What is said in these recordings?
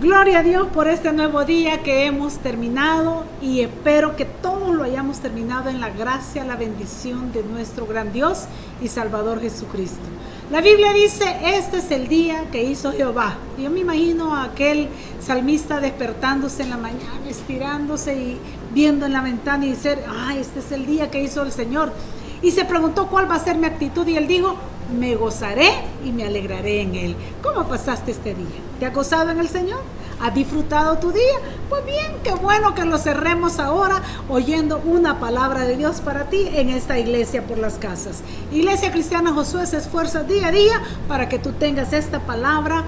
Gloria a Dios por este nuevo día que hemos terminado y espero que todos lo hayamos terminado en la gracia, la bendición de nuestro gran Dios y Salvador Jesucristo. La Biblia dice, este es el día que hizo Jehová. Yo me imagino a aquel salmista despertándose en la mañana, estirándose y viendo en la ventana y decir, este es el día que hizo el Señor. Y se preguntó cuál va a ser mi actitud y él dijo, me gozaré y me alegraré en él. ¿Cómo pasaste este día? ¿Te has gozado en el Señor? ¿Has disfrutado tu día? Pues bien, qué bueno que lo cerremos ahora oyendo una palabra de Dios para ti en esta iglesia por las casas. Iglesia Cristiana Josué se esfuerza día a día para que tú tengas esta palabra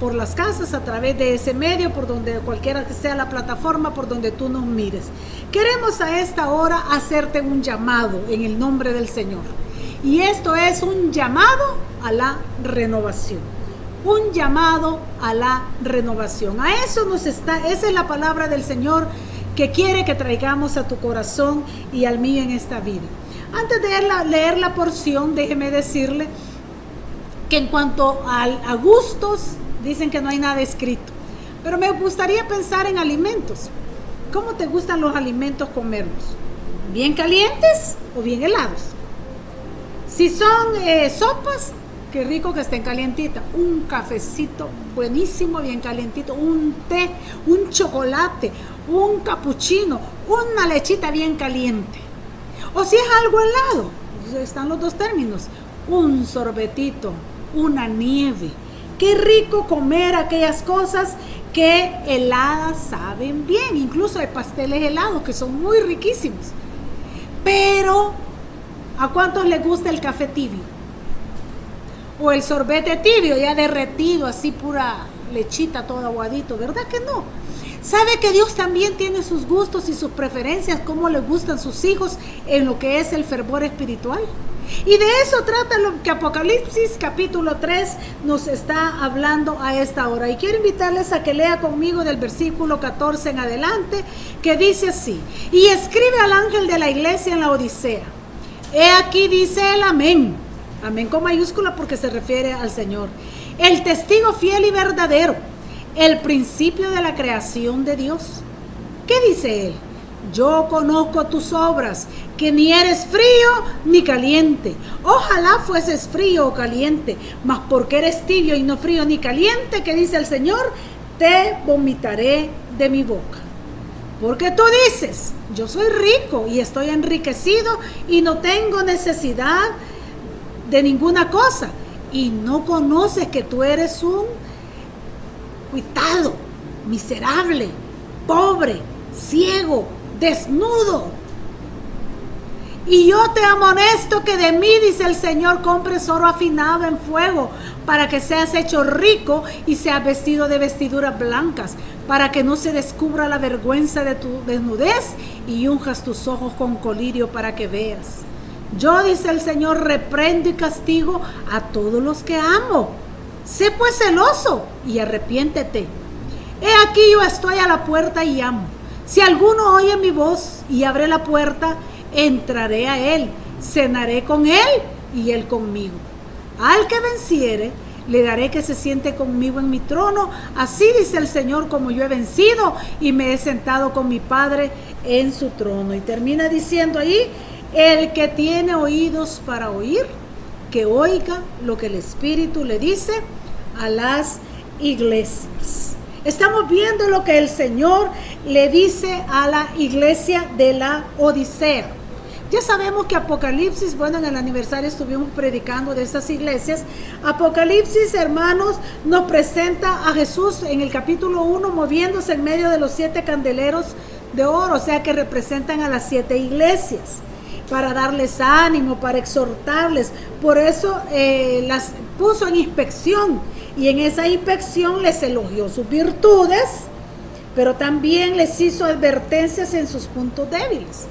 por las casas a través de ese medio, por donde cualquiera que sea la plataforma, por donde tú nos mires. Queremos a esta hora hacerte un llamado en el nombre del Señor. Y esto es un llamado a la renovación. Un llamado a la renovación. A eso esa es la palabra del Señor que quiere que traigamos a tu corazón y al mío en esta vida. Antes de leer la porción, déjeme decirle que en cuanto a gustos, dicen que no hay nada escrito. Pero me gustaría pensar en alimentos. ¿Cómo te gustan los alimentos comerlos? ¿Bien calientes o bien helados? Si son sopas, qué rico que estén calientitas. Un cafecito buenísimo, bien calientito. Un té, un chocolate, un capuchino, una lechita bien caliente. O si es algo helado, están los dos términos. Un sorbetito, una nieve. Qué rico comer aquellas cosas que heladas saben bien. Incluso hay pasteles helados que son muy riquísimos. Pero ¿a cuántos les gusta el café tibio? O el sorbete tibio, ya derretido, así pura lechita, todo aguadito, ¿verdad que no? ¿Sabe que Dios también tiene sus gustos y sus preferencias, cómo le gustan sus hijos en lo que es el fervor espiritual? Y de eso trata lo que Apocalipsis capítulo 3 nos está hablando a esta hora. Y quiero invitarles a que lea conmigo del versículo 14 en adelante, que dice así: y escribe al ángel de la iglesia en la Odisea. He aquí dice el amén. Amén con mayúscula porque se refiere al Señor. El testigo fiel y verdadero, el principio de la creación de Dios. ¿Qué dice él? Yo conozco tus obras, que ni eres frío ni caliente. Ojalá fueses frío o caliente, mas porque eres tibio y no frío ni caliente, ¿qué dice el Señor? Te vomitaré de mi boca. Porque tú dices, yo soy rico y estoy enriquecido y no tengo necesidad de ninguna cosa. Y no conoces que tú eres un cuitado, miserable, pobre, ciego, desnudo. Y yo te amonesto que de mí, dice el Señor, compres oro afinado en fuego, para que seas hecho rico y seas vestido de vestiduras blancas, para que no se descubra la vergüenza de tu desnudez, y unjas tus ojos con colirio para que veas. Yo, dice el Señor, reprendo y castigo a todos los que amo. Sé pues celoso y arrepiéntete. He aquí yo estoy a la puerta y llamo. Si alguno oye mi voz y abre la puerta, entraré a él, cenaré con él y él conmigo. Al que venciere, le daré que se siente conmigo en mi trono. Así dice el Señor, como yo he vencido y me he sentado con mi Padre en su trono. Y termina diciendo ahí, el que tiene oídos para oír, que oiga lo que el Espíritu le dice a las iglesias. Estamos viendo lo que el Señor le dice a la iglesia de la Odisea. Ya sabemos que Apocalipsis, bueno, en el aniversario estuvimos predicando de estas iglesias. Apocalipsis, hermanos, nos presenta a Jesús en el capítulo 1 moviéndose en medio de los 7 candeleros de oro, o sea que representan a las 7 iglesias, para darles ánimo, para exhortarles. Por eso las puso en inspección, y en esa inspección les elogió sus virtudes, pero también les hizo advertencias en sus puntos débiles.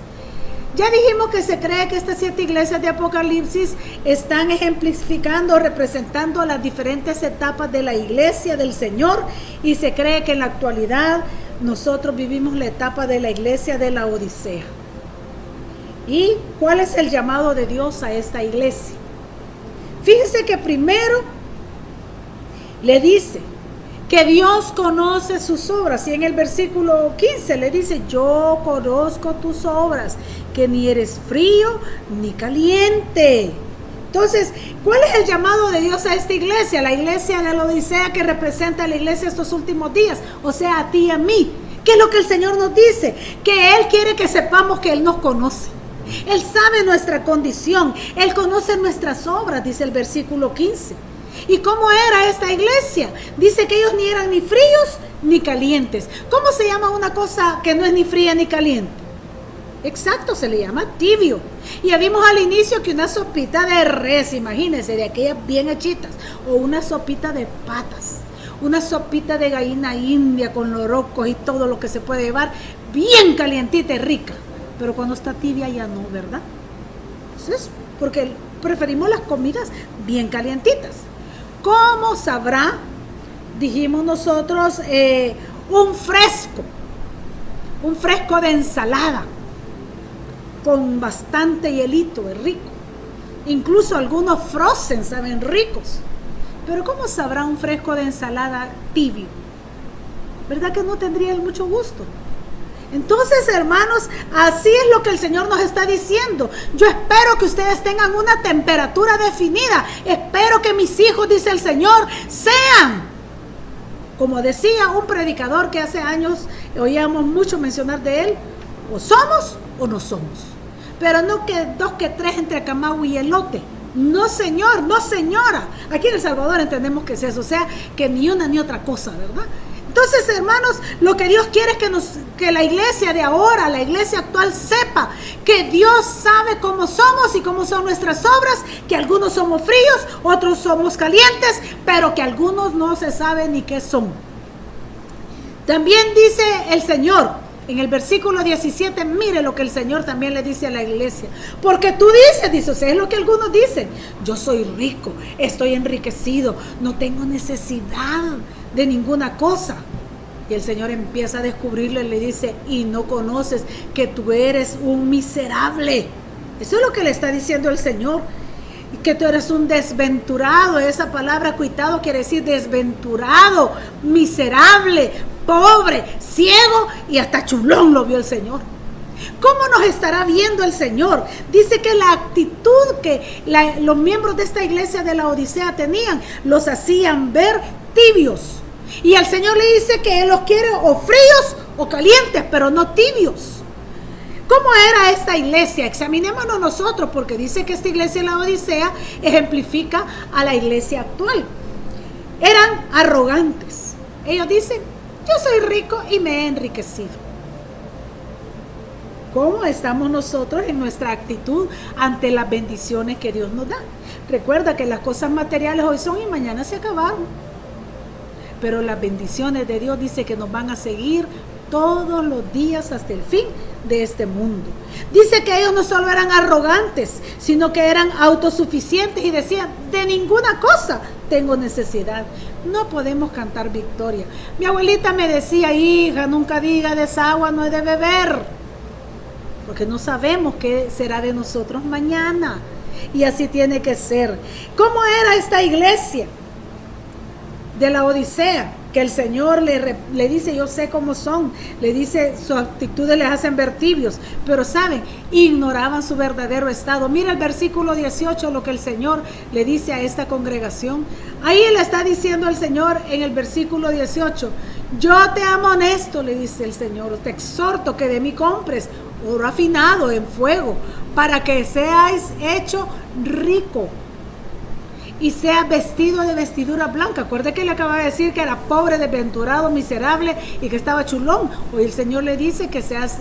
Ya dijimos que se cree que estas 7 iglesias de Apocalipsis están ejemplificando, representando las diferentes etapas de la iglesia del Señor, y se cree que en la actualidad nosotros vivimos la etapa de la iglesia de la Odisea. ¿Y cuál es el llamado de Dios a esta iglesia? Fíjense que primero le dice que Dios conoce sus obras. Y en el versículo 15 le dice, yo conozco tus obras, que ni eres frío ni caliente. Entonces, ¿cuál es el llamado de Dios a esta iglesia? La iglesia de la Odisea, que representa a la iglesia estos últimos días, o sea, a ti y a mí. ¿Qué es lo que el Señor nos dice? Que Él quiere que sepamos que Él nos conoce. Él sabe nuestra condición, Él conoce nuestras obras, dice el versículo 15. ¿Y cómo era esta iglesia? Dice que ellos ni eran ni fríos ni calientes. ¿Cómo se llama una cosa que no es ni fría ni caliente? Exacto, se le llama tibio. Y ya vimos al inicio que una sopita de res, imagínense, de aquellas bien hechitas, o una sopita de patas, una sopita de gallina india con lorocos y todo lo que se puede llevar, bien calientita y rica. Pero cuando está tibia ya no, ¿verdad? Entonces, porque preferimos las comidas bien calientitas. ¿Cómo sabrá? Dijimos nosotros, un fresco de ensalada, con bastante hielito, es rico. Incluso algunos frozen saben ricos. Pero ¿cómo sabrá un fresco de ensalada tibio? ¿Verdad que no tendría mucho gusto? Entonces, hermanos, así es lo que el Señor nos está diciendo. Yo espero que ustedes tengan una temperatura definida. Espero que mis hijos, dice el Señor, sean, como decía un predicador que hace años oíamos mucho mencionar de él, o somos o no somos. Pero no que dos que tres entre camagüey y elote. No, señor, no, señora. Aquí en El Salvador entendemos que es eso, o sea, que ni una ni otra cosa, ¿verdad? Entonces, hermanos, lo que Dios quiere es que la iglesia de ahora, la iglesia actual, sepa que Dios sabe cómo somos y cómo son nuestras obras, que algunos somos fríos, otros somos calientes, pero que algunos no se sabe ni qué son. También dice el Señor, en el versículo 17, mire lo que el Señor también le dice a la iglesia. Porque tú dices, o sea, es lo que algunos dicen, yo soy rico, estoy enriquecido, no tengo necesidad de ninguna cosa. Y el Señor empieza a descubrirlo y le dice, y no conoces que tú eres un miserable. Eso es lo que le está diciendo el Señor, que tú eres un desventurado. Esa palabra cuitado quiere decir desventurado, miserable, pobre, ciego y hasta chulón lo vio el Señor. ¿Cómo nos estará viendo el Señor? Dice que la actitud que los miembros de esta iglesia de la Odisea tenían, los hacían ver tibios. Y el Señor le dice que Él los quiere o fríos o calientes, pero no tibios. ¿Cómo era esta iglesia? Examinémonos nosotros, porque dice que esta iglesia de la Odisea ejemplifica a la iglesia actual. Eran arrogantes. Ellos dicen, yo soy rico y me he enriquecido. ¿Cómo estamos nosotros en nuestra actitud ante las bendiciones que Dios nos da? Recuerda que las cosas materiales hoy son y mañana se acabaron. Pero las bendiciones de Dios dice que nos van a seguir todos los días hasta el fin de este mundo. Dice que ellos no solo eran arrogantes, sino que eran autosuficientes y decían, de ninguna cosa tengo necesidad. No podemos cantar victoria. Mi abuelita me decía, hija, nunca diga de esa agua no he de beber, porque no sabemos qué será de nosotros mañana. Y así tiene que ser. ¿Cómo era esta iglesia de la Odisea? Que el Señor le dice, yo sé cómo son. Le dice, sus actitudes les hacen ver tibios. Pero saben, ignoraban su verdadero estado. Mira el versículo 18, lo que el Señor le dice a esta congregación. Ahí le está diciendo el Señor en el versículo 18, yo te amonesto, le dice el Señor, te exhorto que de mí compres oro afinado en fuego, para que seáis hecho rico y sea vestido de vestidura blanca. Acuérdate que le acaba de decir que era pobre, desventurado, miserable y que estaba chulón. Hoy el Señor le dice que seas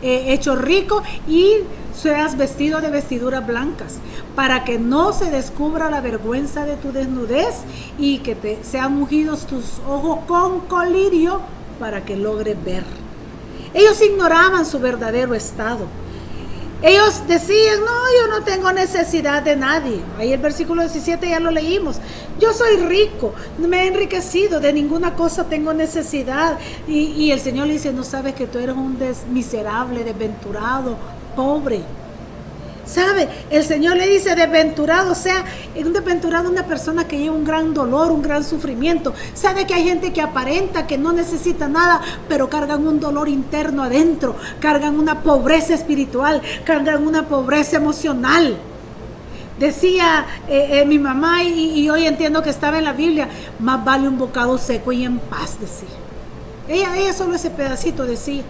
hecho rico y seas vestido de vestiduras blancas, para que no se descubra la vergüenza de tu desnudez y que te sean ungidos tus ojos con colirio para que logres ver. Ellos ignoraban su verdadero estado. Ellos decían, no, yo no tengo necesidad de nadie. Ahí el versículo 17 ya lo leímos. Yo soy rico, me he enriquecido, de ninguna cosa tengo necesidad. Y el Señor le dice, no sabes que tú eres un miserable, desventurado, pobre. ¿Sabe? El Señor le dice desventurado, o sea, un desventurado es una persona que lleva un gran dolor, un gran sufrimiento. ¿Sabe que hay gente que aparenta que no necesita nada, pero cargan un dolor interno adentro, cargan una pobreza espiritual, cargan una pobreza emocional? Decía mi mamá, y hoy entiendo que estaba en la Biblia, más vale un bocado seco y en paz, decía. Ella solo ese pedacito decía,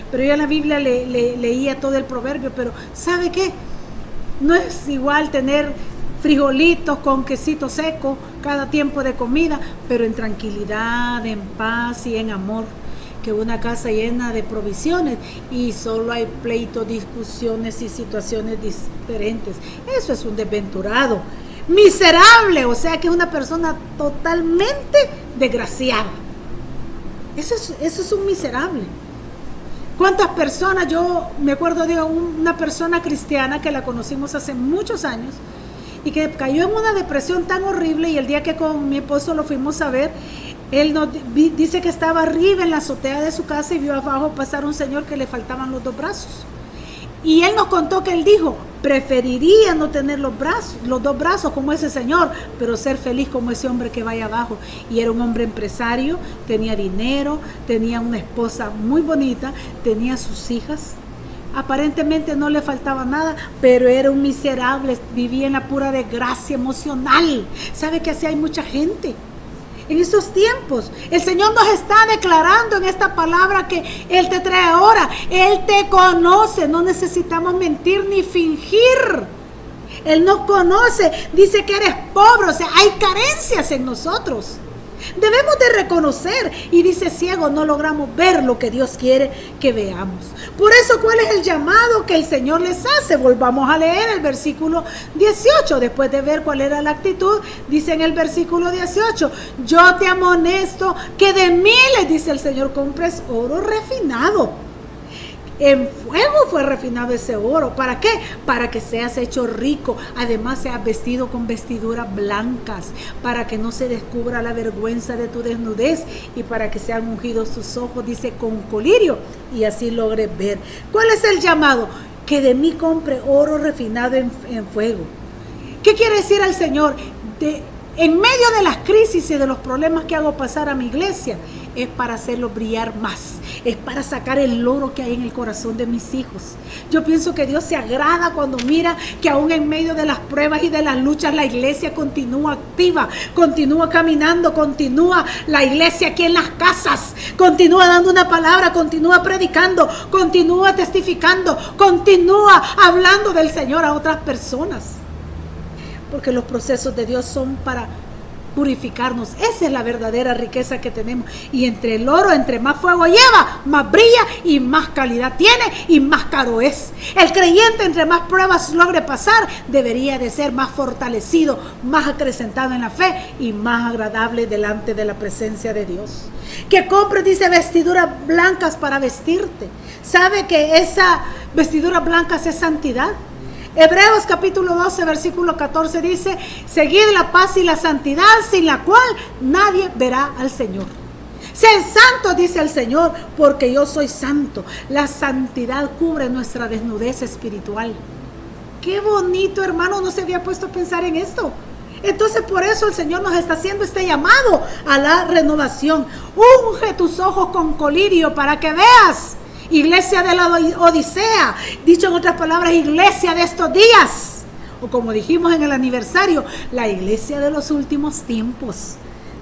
pero yo en la Biblia leía todo el proverbio. Pero ¿sabe qué? No es igual tener frijolitos con quesito seco cada tiempo de comida, pero en tranquilidad, en paz y en amor, que una casa llena de provisiones y solo hay pleitos, discusiones y situaciones diferentes. Eso es un desventurado, miserable, o sea que es una persona totalmente desgraciada. Eso es un miserable. ¿Cuántas personas? Yo me acuerdo de una persona cristiana que la conocimos hace muchos años y que cayó en una depresión tan horrible, y el día que con mi esposo lo fuimos a ver, él dice que estaba arriba en la azotea de su casa y vio abajo pasar un señor que le faltaban los 2 brazos. Y él nos contó que él dijo, preferiría no tener los 2 brazos como ese señor, pero ser feliz como ese hombre que vaya abajo. Y era un hombre empresario, tenía dinero, tenía una esposa muy bonita, tenía sus hijas. Aparentemente no le faltaba nada, pero era un miserable, vivía en la pura desgracia emocional. ¿Sabe que así hay mucha gente? En estos tiempos, el Señor nos está declarando en esta palabra que Él te trae ahora. Él te conoce, no necesitamos mentir ni fingir. Él nos conoce, dice que eres pobre, o sea, hay carencias en nosotros. Debemos de reconocer, y dice ciego, no logramos ver lo que Dios quiere que veamos. Por eso, ¿cuál es el llamado que el Señor les hace? Volvamos a leer el versículo 18, después de ver cuál era la actitud, dice en el versículo 18, yo te amonesto que de mí, les dice el Señor, compres oro refinado. En fuego fue refinado ese oro. ¿Para qué? Para que seas hecho rico. Además seas vestido con vestiduras blancas, para que no se descubra la vergüenza de tu desnudez, y para que sean ungidos tus ojos, dice, con colirio, y así logres ver. ¿Cuál es el llamado? Que de mí compre oro refinado en fuego. ¿Qué quiere decir el Señor? En medio de las crisis y de los problemas que hago pasar a mi iglesia, es para hacerlo brillar más, es para sacar el oro que hay en el corazón de mis hijos. Yo pienso que Dios se agrada cuando mira que aún en medio de las pruebas y de las luchas, la iglesia continúa activa, continúa caminando, continúa la iglesia aquí en las casas, continúa dando una palabra, continúa predicando, continúa testificando, continúa hablando del Señor a otras personas. Porque los procesos de Dios son para purificarnos. Esa es la verdadera riqueza que tenemos. Y entre el oro, entre más fuego lleva, más brilla y más calidad tiene y más caro es. El creyente, entre más pruebas logre pasar, debería de ser más fortalecido, más acrecentado en la fe y más agradable delante de la presencia de Dios. Que compres, dice, vestiduras blancas para vestirte. ¿Sabe que esa vestidura blanca es santidad? Hebreos capítulo 12 versículo 14 dice, seguid la paz y la santidad, sin la cual nadie verá al Señor. Sed santos, dice el Señor, porque yo soy santo. La santidad cubre nuestra desnudez espiritual. Qué bonito, hermano, no se había puesto a pensar en esto. Entonces por eso el Señor nos está haciendo este llamado a la renovación. Unge tus ojos con colirio para que veas. Iglesia de la Odisea, dicho en otras palabras, iglesia de estos días, o como dijimos en el aniversario, la iglesia de los últimos tiempos.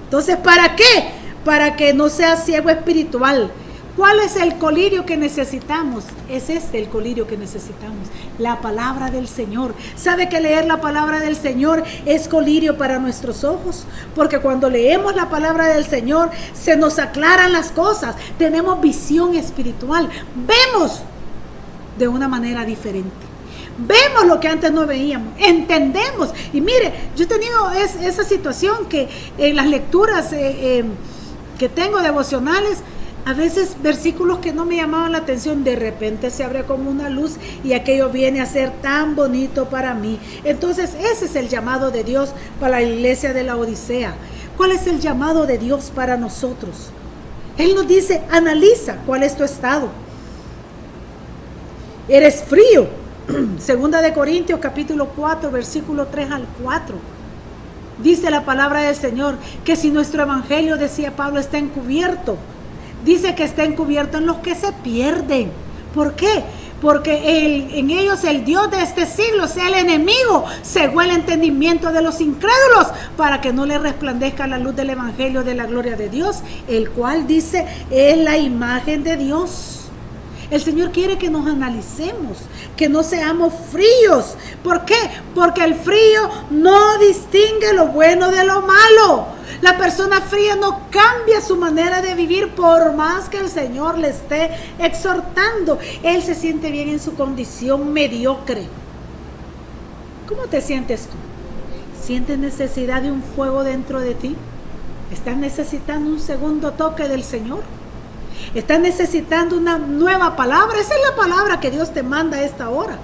Entonces, ¿para qué? Para que no seas ciego espiritual. ¿Cuál es el colirio que necesitamos? Es el colirio que necesitamos, la palabra del Señor. ¿Sabe que leer la palabra del Señor es colirio para nuestros ojos? Porque cuando leemos la palabra del Señor, se nos aclaran las cosas, tenemos visión espiritual, vemos de una manera diferente. Vemos lo que antes no veíamos, entendemos. Y mire, yo he tenido esa situación que en las lecturas que tengo devocionales, a veces versículos que no me llamaban la atención, de repente se abre como una luz y aquello viene a ser tan bonito para mí. Entonces ese es el llamado de Dios para la iglesia de la Odisea. ¿Cuál es el llamado de Dios para nosotros? Él nos dice, analiza cuál es tu estado. ¿Eres frío Segunda de Corintios capítulo 4, versículo 3 al 4. Dice la palabra del Señor que si nuestro evangelio, decía Pablo, está encubierto, dice que está encubierto en los que se pierden. ¿Por qué? Porque en ellos el Dios de este siglo, sea el enemigo, cegó el entendimiento de los incrédulos para que no les resplandezca la luz del evangelio de la gloria de Dios, el cual dice es la imagen de Dios. El Señor quiere que nos analicemos, que no seamos fríos. ¿Por qué? Porque el frío no distingue lo bueno de lo malo. La persona fría no cambia su manera de vivir por más que el Señor le esté exhortando. Él se siente bien en su condición mediocre. ¿Cómo te sientes tú? ¿Sientes necesidad de un fuego dentro de ti? ¿Estás necesitando un segundo toque del Señor? ¿Estás necesitando una nueva palabra? Esa es la palabra que Dios te manda a esta hora.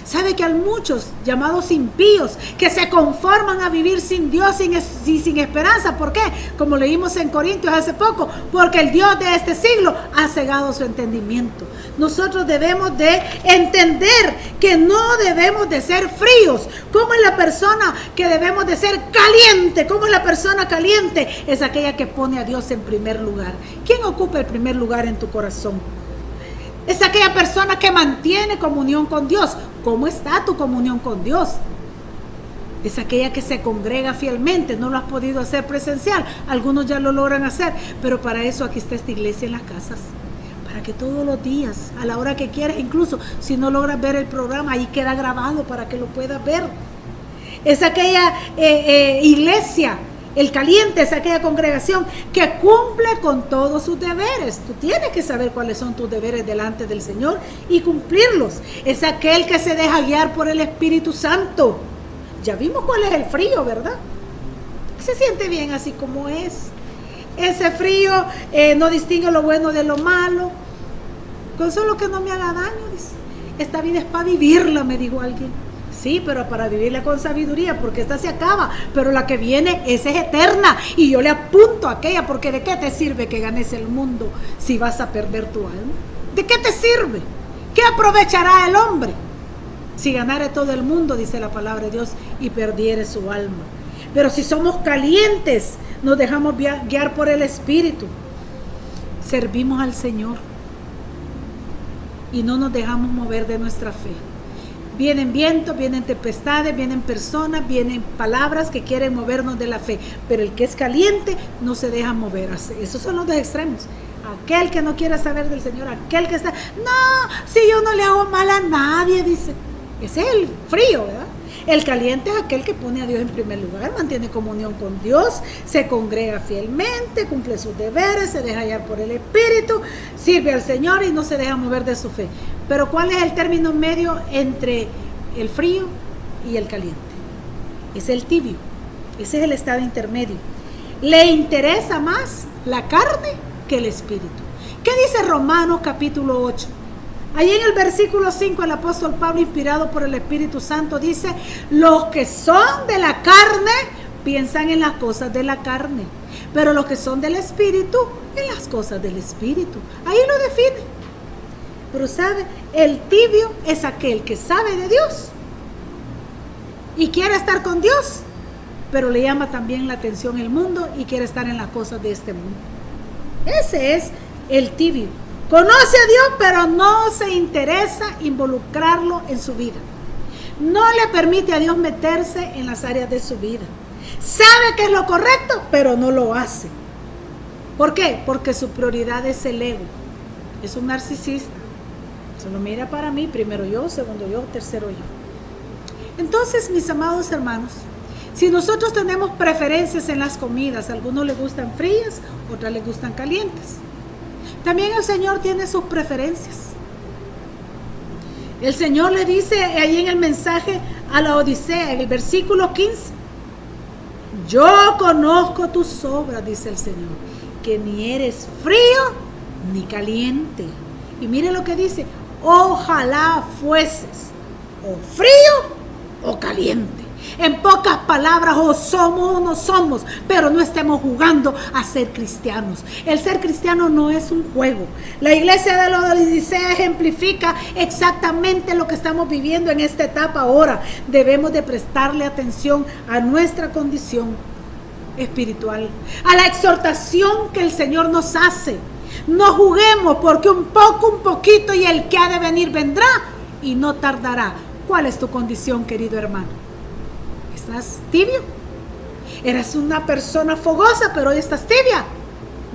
Sabe que hay muchos llamados impíos que se conforman a vivir sin Dios, sin esperanza. ¿Por qué? Como leímos en Corintios hace poco, porque el Dios de este siglo ha cegado su entendimiento. Nosotros debemos de entender que no debemos de ser fríos. ¿Cómo es la persona que debemos de ser caliente? ¿Cómo es la persona caliente? Es aquella que pone a Dios en primer lugar. ¿Quién ocupa el primer lugar en tu corazón? Es aquella persona que mantiene comunión con Dios. ¿Cómo está tu comunión con Dios? Es aquella que se congrega fielmente. No lo has podido hacer presencial. Algunos ya lo logran hacer. Pero para eso aquí está esta iglesia en las casas. Para que todos los días, a la hora que quieras, incluso si no logras ver el programa, ahí queda grabado para que lo puedas ver. Es aquella iglesia. El caliente es aquella congregación que cumple con todos sus deberes. Tú tienes que saber cuáles son tus deberes delante del Señor y cumplirlos. Es aquel que se deja guiar por el Espíritu Santo. Ya vimos cuál es el frío, ¿verdad? Se siente bien así como es. Ese frío no distingue lo bueno de lo malo. Con solo que no me haga daño, dice. Esta vida es para vivirla, me dijo alguien. Sí, pero para vivirla con sabiduría, porque esta se acaba, pero la que viene, esa es eterna. Y yo le apunto a aquella, porque ¿de qué te sirve que ganes el mundo si vas a perder tu alma? ¿De qué te sirve? ¿Qué aprovechará el hombre si ganare todo el mundo, dice la palabra de Dios, y perdiere su alma? Pero si somos calientes, nos dejamos guiar por el Espíritu, servimos al Señor y no nos dejamos mover de nuestra fe. Vienen vientos, vienen tempestades, vienen personas, vienen palabras que quieren movernos de la fe. Pero el que es caliente no se deja mover. Esos son los dos extremos. Aquel que no quiere saber del Señor, aquel que está, no, si yo no le hago mal a nadie, dice. Ese es el frío, ¿verdad? El caliente es aquel que pone a Dios en primer lugar, mantiene comunión con Dios, se congrega fielmente, cumple sus deberes, se deja hallar por el Espíritu, sirve al Señor y no se deja mover de su fe. Pero ¿cuál es el término medio entre el frío y el caliente? Es el tibio, ese es el estado intermedio. Le interesa más la carne que el Espíritu. ¿Qué dice Romanos capítulo 8? Allí en el versículo 5 el apóstol Pablo, inspirado por el Espíritu Santo, dice: los que son de la carne piensan en las cosas de la carne, pero los que son del Espíritu en las cosas del Espíritu. Ahí lo define. Pero sabe, el tibio es aquel que sabe de Dios y quiere estar con Dios, pero le llama también la atención el mundo y quiere estar en las cosas de este mundo. Ese es el tibio. Conoce a Dios, pero no se interesa involucrarlo en su vida. No le permite a Dios meterse en las áreas de su vida. Sabe que es lo correcto, pero no lo hace. ¿Por qué? Porque su prioridad es el ego. Es un narcisista. Solo mira para mí, primero yo, segundo yo, tercero yo. Entonces, mis amados hermanos, si nosotros tenemos preferencias en las comidas, a algunos les gustan frías, otras les gustan calientes. También el Señor tiene sus preferencias. El Señor le dice ahí en el mensaje a la Odisea, en el versículo 15: yo conozco tus obras, dice el Señor, que ni eres frío ni caliente. Y mire lo que dice: ojalá fueses o frío o caliente. En pocas palabras, o somos o no somos, pero no estemos jugando a ser cristianos. El ser cristiano no es un juego. La iglesia de la Odisea ejemplifica exactamente lo que estamos viviendo en esta etapa ahora. Debemos de prestarle atención a nuestra condición espiritual, a la exhortación que el Señor nos hace. No juguemos, porque un poquito, y el que ha de venir vendrá y no tardará. ¿Cuál es tu condición, querido hermano? ¿Estás tibio? Eres una persona fogosa, pero hoy estás tibia.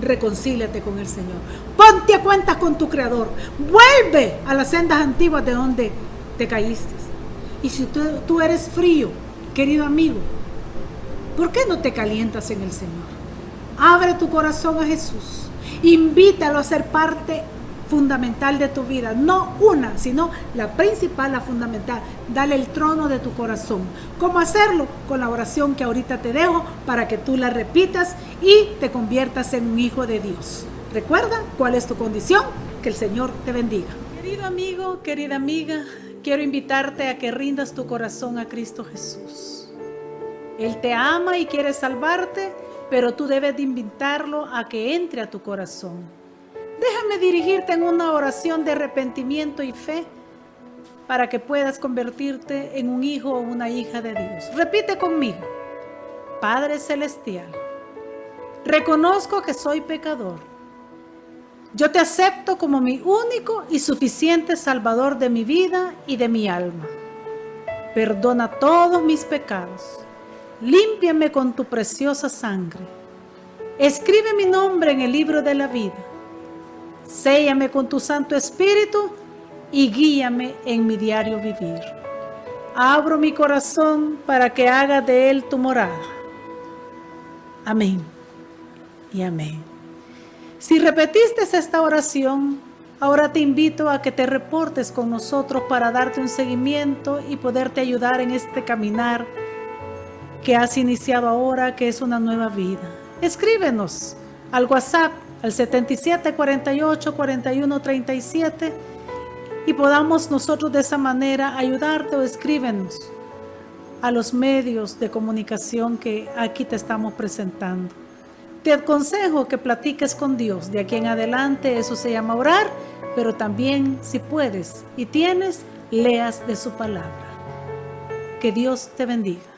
Reconcíliate con el Señor. Ponte a cuentas con tu Creador. Vuelve a las sendas antiguas de donde te caíste. Y si tú eres frío, querido amigo, ¿por qué no te calientas en el Señor? Abre tu corazón a Jesús. Invítalo a ser parte fundamental de tu vida. No una, sino la principal, la fundamental. Dale el trono de tu corazón. ¿Cómo hacerlo? Con la oración que ahorita te dejo para que tú la repitas y te conviertas en un hijo de Dios. Recuerda cuál es tu condición. Que el Señor te bendiga. Querido amigo, querida amiga, quiero invitarte a que rindas tu corazón a Cristo Jesús. Él te ama y quiere salvarte, pero tú debes de invitarlo a que entre a tu corazón. Déjame dirigirte en una oración de arrepentimiento y fe para que puedas convertirte en un hijo o una hija de Dios. Repite conmigo. Padre Celestial, reconozco que soy pecador. Yo te acepto como mi único y suficiente Salvador de mi vida y de mi alma. Perdona todos mis pecados. Límpiame con tu preciosa sangre. Escribe mi nombre en el libro de la vida. Séllame con tu Santo Espíritu y guíame en mi diario vivir. Abro mi corazón para que hagas de él tu morada. Amén y amén. Si repetiste esta oración, ahora te invito a que te reportes con nosotros para darte un seguimiento y poderte ayudar en este caminar que has iniciado ahora, que es una nueva vida. Escríbenos al WhatsApp al 77 48 41 37 y podamos nosotros de esa manera ayudarte, o escríbenos a los medios de comunicación que aquí te estamos presentando. Te aconsejo que platiques con Dios. De aquí en adelante eso se llama orar, pero también, si puedes y tienes, leas de su palabra. Que Dios te bendiga.